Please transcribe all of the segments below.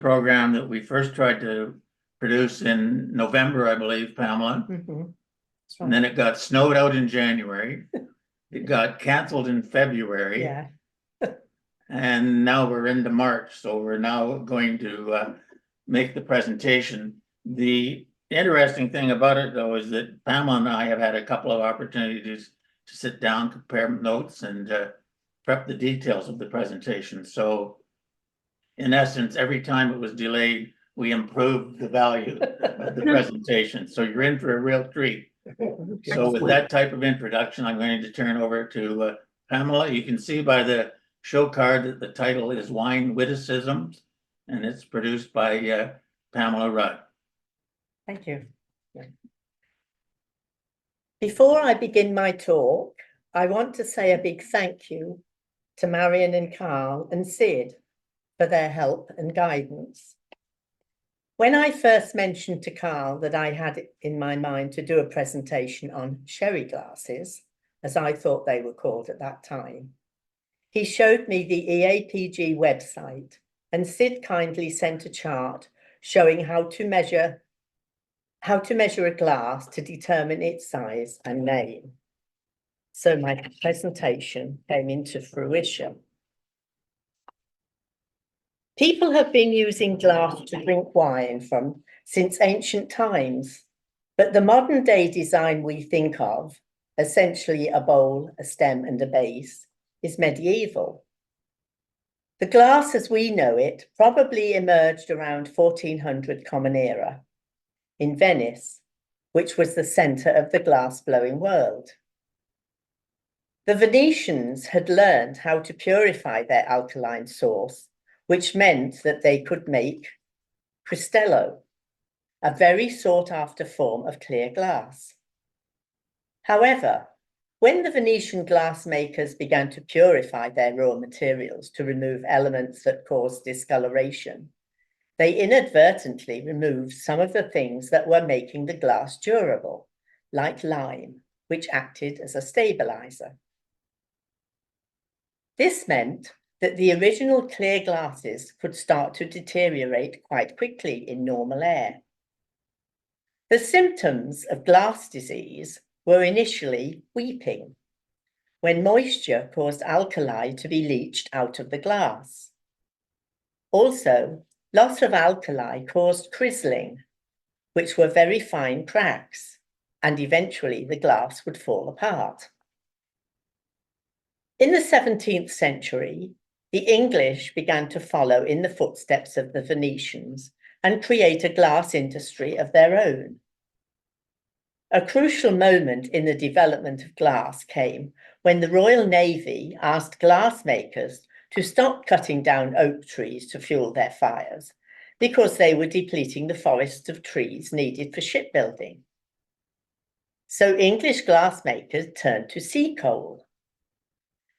program that we first tried to produce in November, I believe, Pamela. Mm-hmm. That's And then it got snowed out in January. It got canceled in February. Yeah. And now we're into March, so we're now going to make the presentation. The interesting thing about it, though, is that Pamela and I have had a couple of opportunities to sit down, compare notes, and prep the details of the presentation. So in essence, every time it was delayed, we improved the value of the presentation. So you're in for a real treat. So with that type of introduction, I'm going to turn over to Pamela. You can see by the show card that the title is Wine Witticisms, and it's produced by Pamela Rudd. Thank you. Before I begin my talk, I want to say a big thank you to Marion and Carl and Sid for their help and guidance. When I first mentioned to Carl that I had it in my mind to do a presentation on sherry glasses, as I thought they were called at that time, he showed me the EAPG website, and Sid kindly sent a chart showing how to measure a glass to determine its size and name. So my presentation came into fruition. People have been using glass to drink wine from since ancient times, but the modern day design we think of, essentially a bowl, a stem and a base, is medieval. The glass as we know it probably emerged around 1400 Common Era in Venice, which was the centre of the glass-blowing world. The Venetians had learned how to purify their alkaline source, which meant that they could make Cristello, a very sought-after form of clear glass. However, when the Venetian glassmakers began to purify their raw materials to remove elements that caused discoloration, they inadvertently removed some of the things that were making the glass durable, like lime, which acted as a stabilizer. This meant that the original clear glasses could start to deteriorate quite quickly in normal air. The symptoms of glass disease were initially weeping, when moisture caused alkali to be leached out of the glass. Also, loss of alkali caused crizzling, which were very fine cracks, and eventually the glass would fall apart. In the 17th century, the English began to follow in the footsteps of the Venetians and create a glass industry of their own. A crucial moment in the development of glass came when the Royal Navy asked glassmakers to stop cutting down oak trees to fuel their fires because they were depleting the forests of trees needed for shipbuilding. So English glassmakers turned to sea coal.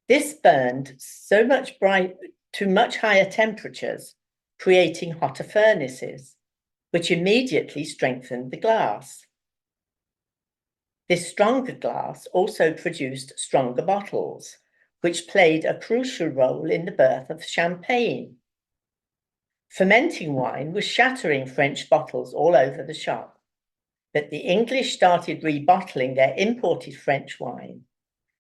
This burned so much to much higher temperatures, creating hotter furnaces, which immediately strengthened the glass. This stronger glass also produced stronger bottles, which played a crucial role in the birth of champagne. Fermenting wine was shattering French bottles all over the shop, but the English started rebottling their imported French wine,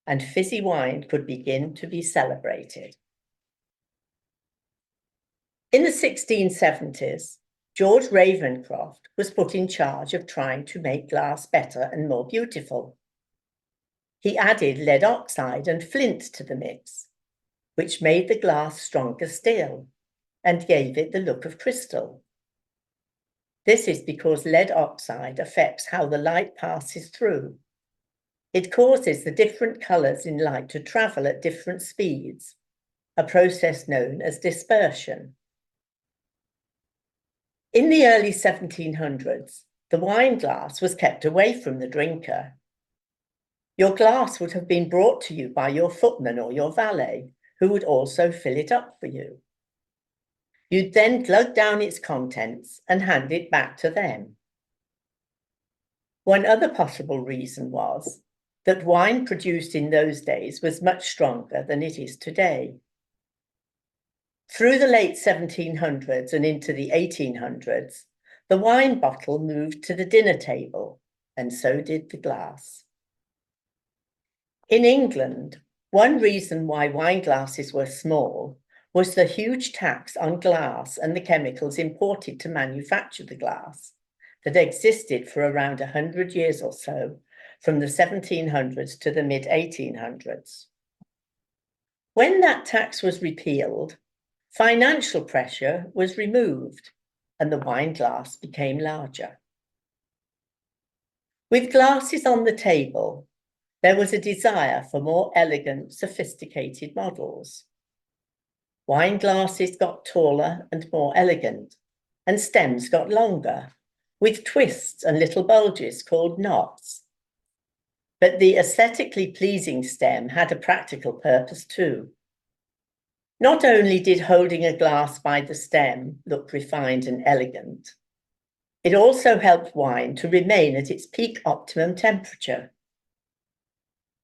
and fizzy wine could begin to be celebrated. In the 1670s, George Ravenscroft was put in charge of trying to make glass better and more beautiful. He added lead oxide and flint to the mix, which made the glass stronger still and gave it the look of crystal. This is because lead oxide affects how the light passes through. It causes the different colours in light to travel at different speeds, a process known as dispersion. In the early 1700s, the wine glass was kept away from the drinker. Your glass would have been brought to you by your footman or your valet, who would also fill it up for you. You'd then glug down its contents and hand it back to them. One other possible reason was that wine produced in those days was much stronger than it is today. Through the late 1700s and into the 1800s, the wine bottle moved to the dinner table, and so did the glass. In England, one reason why wine glasses were small was the huge tax on glass and the chemicals imported to manufacture the glass that existed for around 100 years or so, from the 1700s to the mid-1800s. When that tax was repealed, financial pressure was removed and the wine glass became larger. With glasses on the table, there was a desire for more elegant, sophisticated models. Wine glasses got taller and more elegant, and stems got longer, with twists and little bulges called knots. But the aesthetically pleasing stem had a practical purpose too. Not only did holding a glass by the stem look refined and elegant, it also helped wine to remain at its peak optimum temperature.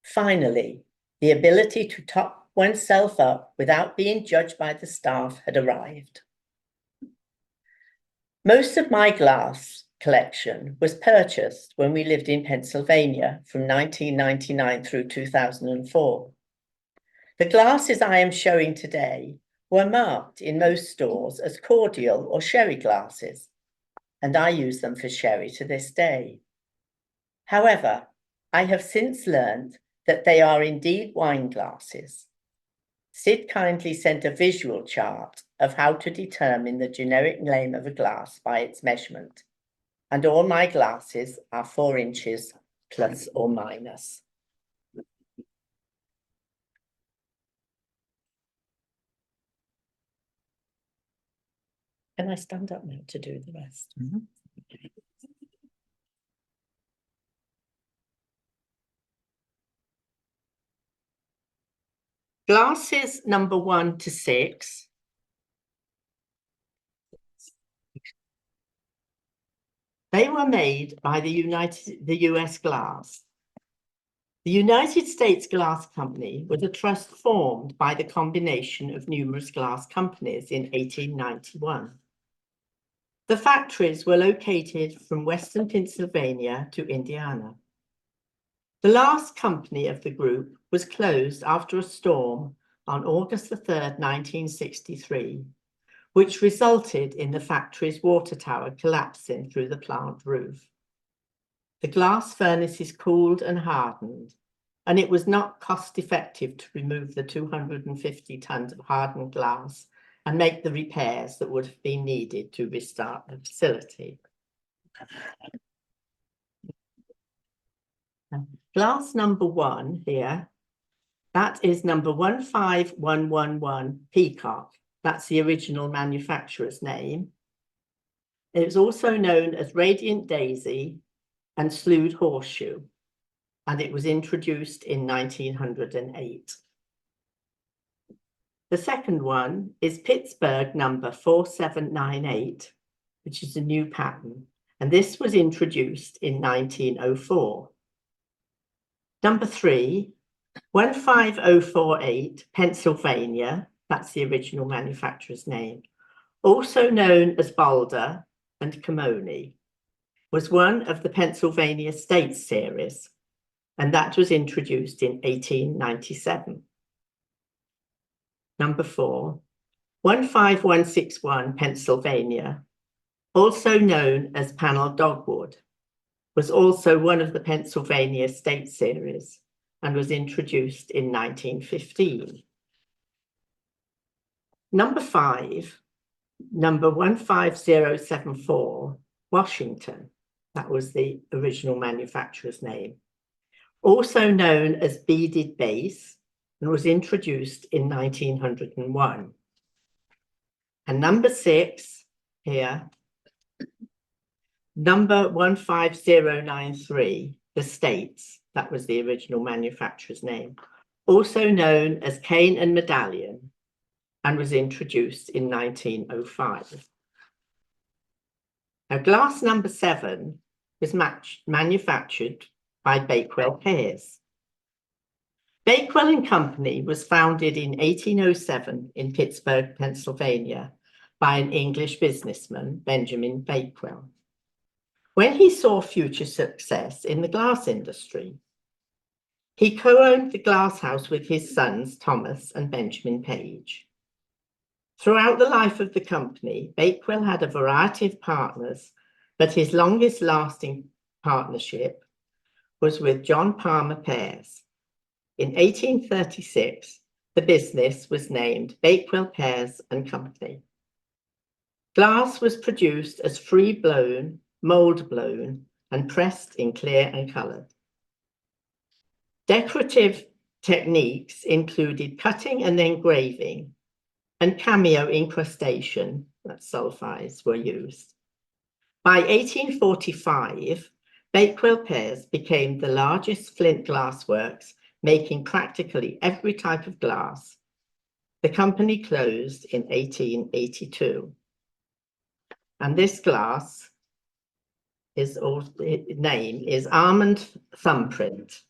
Finally, the ability to top oneself up without being judged by the staff had arrived. Most of my glass collection was purchased when we lived in Pennsylvania from 1999 through 2004. The glasses I am showing today were marked in most stores as cordial or sherry glasses, and I use them for sherry to this day. However, I have since learned that they are indeed wine glasses. Sid kindly sent a visual chart of how to determine the generic name of a glass by its measurement, and all my glasses are 4 inches plus or minus. Can I stand up now to do the rest? Mm-hmm. Glasses number 1 to 6 they were made by the US Glass. The United States Glass Company was a trust formed by the combination of numerous glass companies in 1891. The factories were located from western Pennsylvania to Indiana. The last company of the group was closed after a storm on August 3rd, 1963, which resulted in the factory's water tower collapsing through the plant roof. The glass furnaces cooled and hardened, and it was not cost-effective to remove the 250 tons of hardened glass and make the repairs that would have been needed to restart the facility. Glass number 1 here, that is number 15111 Peacock. That's the original manufacturer's name. It's also known as Radiant Daisy and Slewed Horseshoe, and it was introduced in 1908. The second one is Pittsburgh number 4798, which is a new pattern, and this was introduced in 1904. Number 3, 15048 Pennsylvania, that's the original manufacturer's name, also known as Boulder and Kimoni, was one of the Pennsylvania States series, and that was introduced in 1897. Number 4, 15161 Pennsylvania, also known as Panel Dogwood, was also one of the Pennsylvania State series and was introduced in 1915. Number 5, number 15074, Washington, that was the original manufacturer's name, also known as Beaded Base, and was introduced in 1901. And number 6 here, number 15093, the States, that was the original manufacturer's name, also known as Cane and Medallion, and was introduced in 1905. Now, glass number 7 was manufactured by Bakewell Pears. Bakewell and Company was founded in 1807 in Pittsburgh, Pennsylvania, by an English businessman, Benjamin Bakewell. When he saw future success in the glass industry, he co-owned the glass house with his sons, Thomas and Benjamin Page. Throughout the life of the company, Bakewell had a variety of partners, but his longest-lasting partnership was with John Palmer Pears. In 1836, the business was named Bakewell Pears and Company. Glass was produced as free-blown, mold-blown, and pressed in clear and coloured. Decorative techniques included cutting and engraving, and cameo incrustation, that's sulfides, were used. By 1845, Bakewell Pears became the largest flint glass works, making practically every type of glass. The company closed in 1882. And this glass, its name is Almond Thumbprint,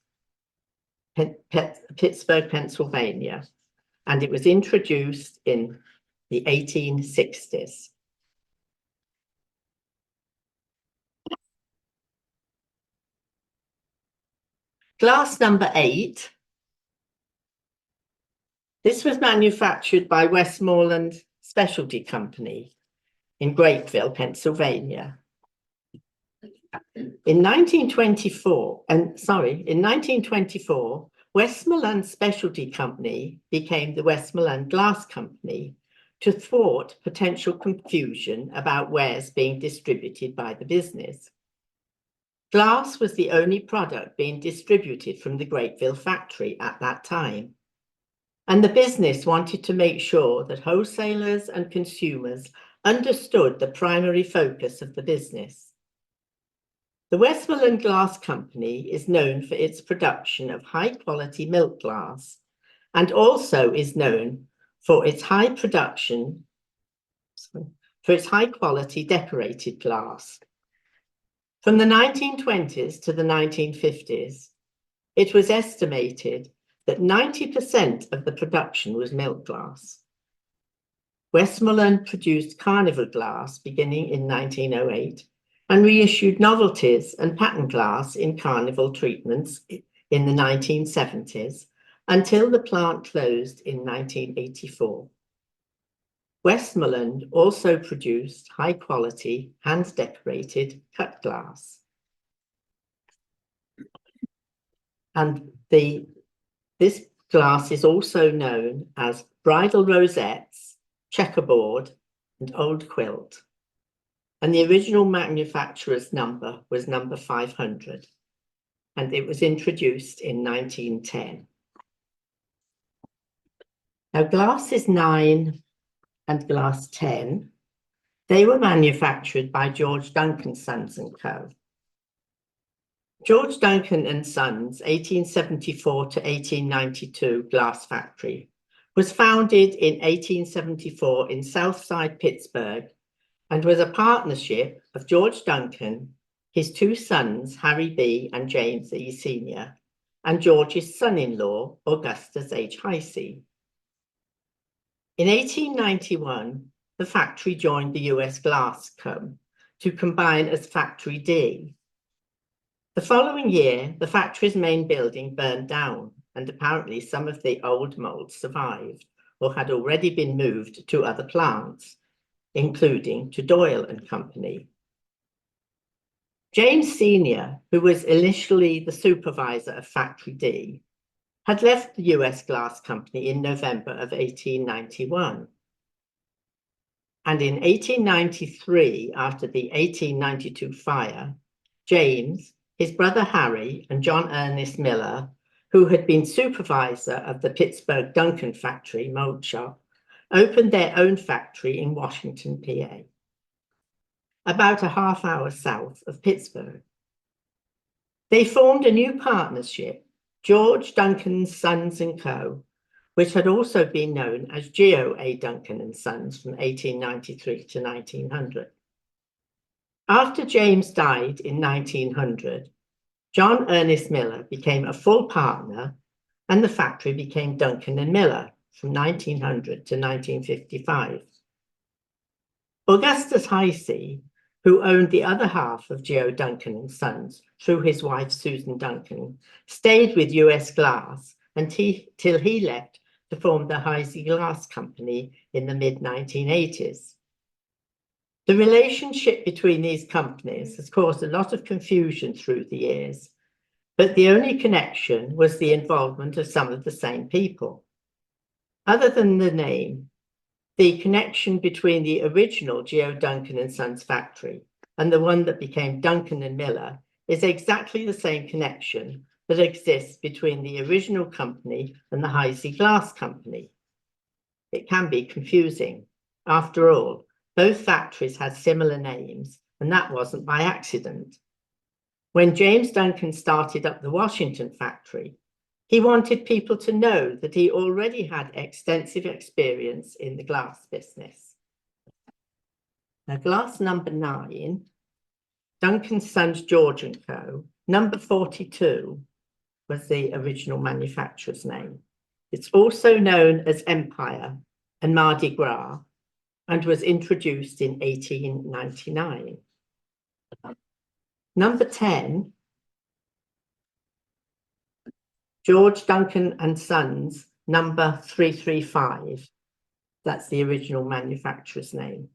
Pittsburgh, Pennsylvania, and it was introduced in the 1860s. Glass number 8. This was manufactured by Westmoreland Specialty Company in Grapeville, Pennsylvania. In 1924, Westmoreland Specialty Company became the Westmoreland Glass Company to thwart potential confusion about wares being distributed by the business. Glass was the only product being distributed from the Grapeville factory at that time, and the business wanted to make sure that wholesalers and consumers understood the primary focus of the business. The Westmoreland Glass Company is known for its production of high-quality milk glass and also is known for its high-quality decorated glass. From the 1920s to the 1950s, it was estimated that 90% of the production was milk glass. Westmoreland produced carnival glass beginning in 1908 and reissued novelties and pattern glass in carnival treatments in the 1970s until the plant closed in 1984. Westmoreland also produced high-quality, hand-decorated cut glass. And this glass is also known as bridal rosettes, checkerboard, and old quilt. And the original manufacturer's number was number 500, and it was introduced in 1910. Now, glasses 9 and glass 10, they were manufactured by George Duncan Sons and Co. George Duncan and Sons, 1874 to 1892 glass factory, was founded in 1874 in Southside Pittsburgh and was a partnership of George Duncan, his 2 sons, Harry B. and James E. Sr., and George's son-in-law, Augustus H. Heisey. In 1891, the factory joined the US Glass Co. to combine as Factory D. The following year, the factory's main building burned down, and apparently some of the old molds survived or had already been moved to other plants, including to Doyle and Company. James Sr., who was initially the supervisor of Factory D, had left the US Glass Company in November of 1891. And in 1893, after the 1892 fire, James, his brother Harry, and John Ernest Miller, who had been supervisor of the Pittsburgh Duncan factory mold shop, opened their own factory in Washington, PA, about a half-hour south of Pittsburgh. They formed a new partnership, George Duncan Sons and Co., which had also been known as Geo A. Duncan and Sons from 1893 to 1900. After James died in 1900, John Ernest Miller became a full partner and the factory became Duncan and Miller from 1900 to 1955. Augustus Hisey, who owned the other half of Geo Duncan and Sons through his wife Susan Duncan, stayed with US Glass until he left to form the Hisey Glass Company in the mid-1980s. The relationship between these companies has caused a lot of confusion through the years, but the only connection was the involvement of some of the same people. Other than the name, the connection between the original Geo Duncan and Sons factory and the one that became Duncan and Miller is exactly the same connection that exists between the original company and the Hisey Glass Company. It can be confusing. After all, both factories had similar names, and that wasn't by accident. When James Duncan started up the Washington factory, he wanted people to know that he already had extensive experience in the glass business. Now, glass number 9, Duncan's Sons George & Co., number 42 was the original manufacturer's name. It's also known as Empire and Mardi Gras and was introduced in 1899. Number 10, George Duncan and Sons, number 335. That's the original manufacturer's name.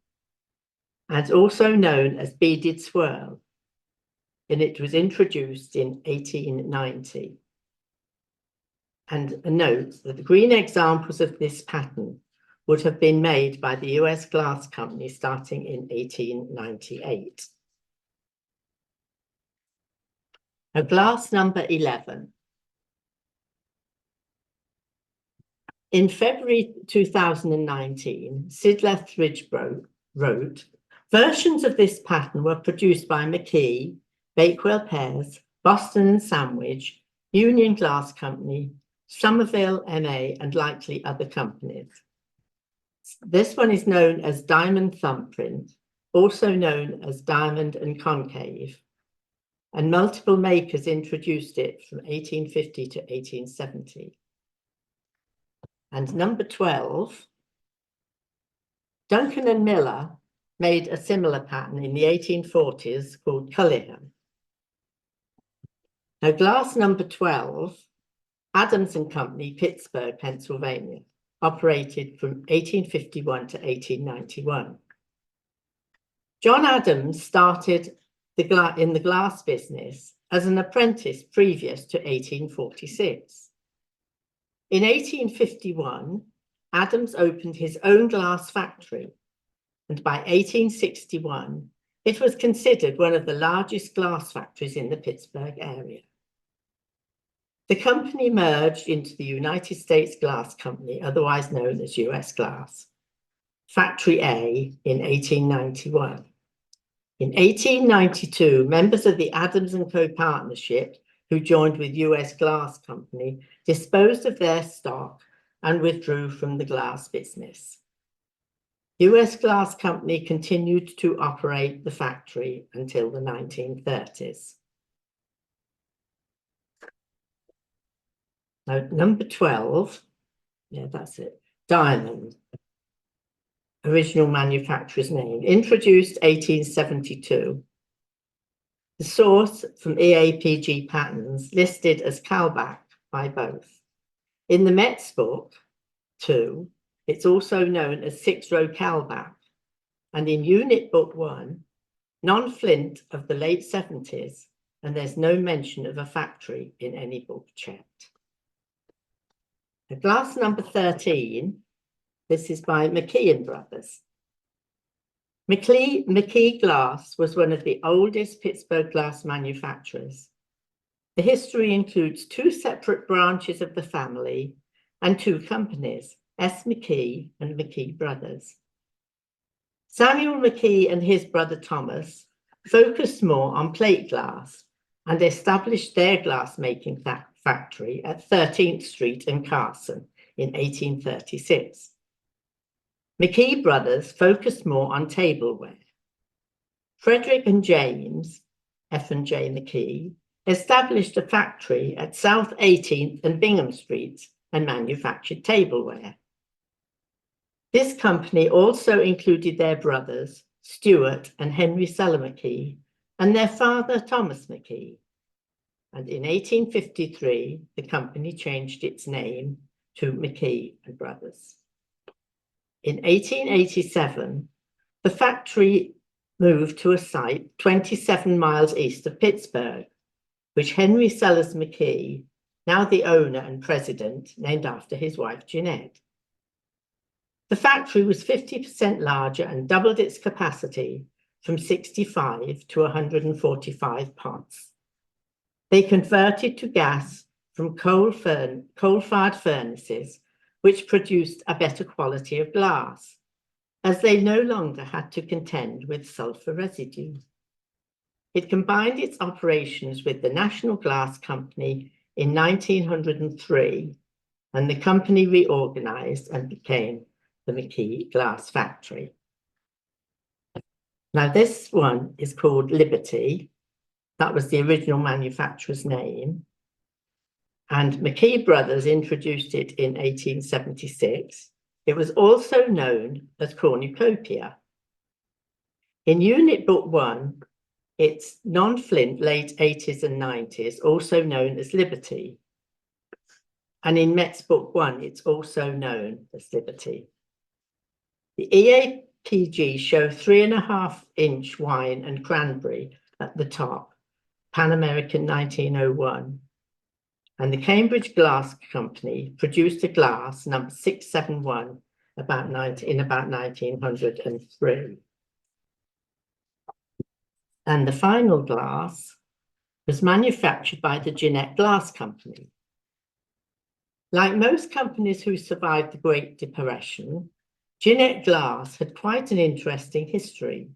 And also known as Beaded Swirl, and it was introduced in 1890. And a note that the green examples of this pattern would have been made by the US Glass Company starting in 1898. Now, glass number 11. In February 2019, Sid Lethbridge wrote, versions of this pattern were produced by McKee, Bakewell Pears, Boston and Sandwich, Union Glass Company, Somerville MA, and likely other companies. This one is known as Diamond Thumbprint, also known as Diamond and Concave, and multiple makers introduced it from 1850 to 1870. And number 12, Duncan and Miller made a similar pattern in the 1840s called Cullihan. Now, glass number 12, Adams and Company, Pittsburgh, Pennsylvania, operated from 1851 to 1891. John Adams started in the glass business as an apprentice previous to 1846. In 1851, Adams opened his own glass factory, and by 1861, it was considered one of the largest glass factories in the Pittsburgh area. The company merged into the United States Glass Company, otherwise known as US Glass, Factory A, in 1891. In 1892, members of the Adams & Co. partnership, who joined with US Glass Company, disposed of their stock and withdrew from the glass business. US Glass Company continued to operate the factory until the 1930s. Now, number 12, yeah, that's it, Diamond, original manufacturer's name, introduced 1872. The source from EAPG patterns listed as Kalbach by both. In the Metz book 2, it's also known as 6-row Kalbach, and in Unit Book 1, non-flint of the late 70s, and there's no mention of a factory in any book checked. The glass number 13, this is by McKee & Brothers. McKee Glass was one of the oldest Pittsburgh glass manufacturers. The history includes 2 separate branches of the family and 2 companies, S. McKee and McKee Brothers. Samuel McKee and his brother Thomas focused more on plate glass and established their glass-making factory at 13th Street and Carson in 1836. McKee Brothers focused more on tableware. Frederick and James, F and J McKee, established a factory at South 18th and Bingham Streets and manufactured tableware. This company also included their brothers, Stuart and Henry Seller McKee, and their father, Thomas McKee. And in 1853, the company changed its name to McKee and Brothers. In 1887, the factory moved to a site 27 miles east of Pittsburgh, which Henry Sellers McKee, now the owner and president, named after his wife Jeanette. The factory was 50% larger and doubled its capacity from 65 to 145 pots. They converted to gas from coal-fired furnaces, which produced a better quality of glass, as they no longer had to contend with sulfur residue. It combined its operations with the National Glass Company in 1903, and the company reorganized and became the McKee Glass Factory. Now this one is called Liberty. That was the original manufacturer's name. And McKee Brothers introduced it in 1876. It was also known as cornucopia. In Unit Book 1, it's non-flint late 80s and 90s, also known as Liberty. And in Met's Book 1, it's also known as Liberty. The EAPG show 3.5-inch wine and cranberry at the top, Pan American 1901. And the Cambridge Glass Company produced a glass number 671 in about 1903. And the final glass was manufactured by the Jeanette Glass Company. Like most companies who survived the Great Depression, Jeanette Glass had quite an interesting history.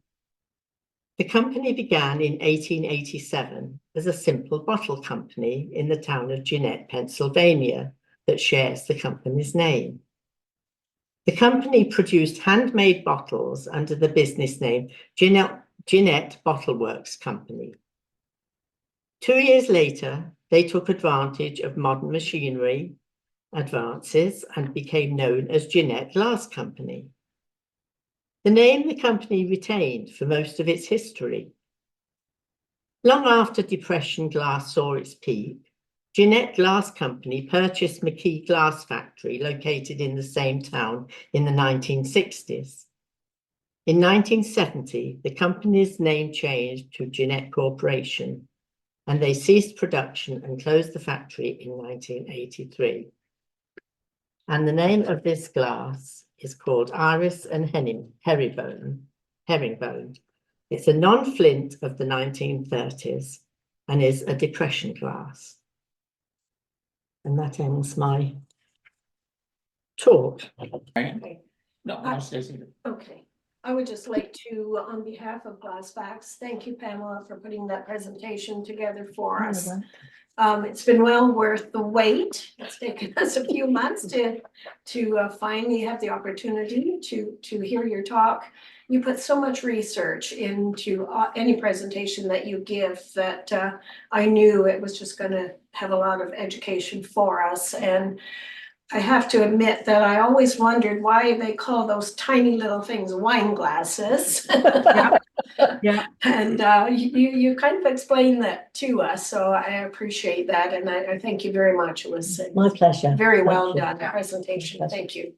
The company began in 1887 as a simple bottle company in the town of Jeanette, Pennsylvania, that shares the company's name. The company produced handmade bottles under the business name Jeanette Bottle Works Company. 2 years later, they took advantage of modern machinery advances and became known as Jeanette Glass Company. The name the company retained for most of its history. Long after Depression glass saw its peak, Jeanette Glass Company purchased McKee Glass Factory, located in the same town, in the 1960s. In 1970, the company's name changed to Jeanette Corporation, and they ceased production and closed the factory in 1983. And the name of this glass is called Iris and Herringbone. It's a non-flint of the 1930s and is a depression glass. And that ends my talk. Okay. No, Stacey. Okay, I would just like to, on behalf of Glasfax, thank you, Pamela, for putting that presentation together for us. It's been well worth the wait. It's taken us a few months to finally have the opportunity to hear your talk. You put so much research into any presentation that you give that I knew it was just going to have a lot of education for us. And I have to admit that I always wondered why they call those tiny little things wine glasses. Yeah. And you kind of explained that to us, so I appreciate that, and I thank you very much. It was My pleasure. very well Thank you. done presentation. Thank you.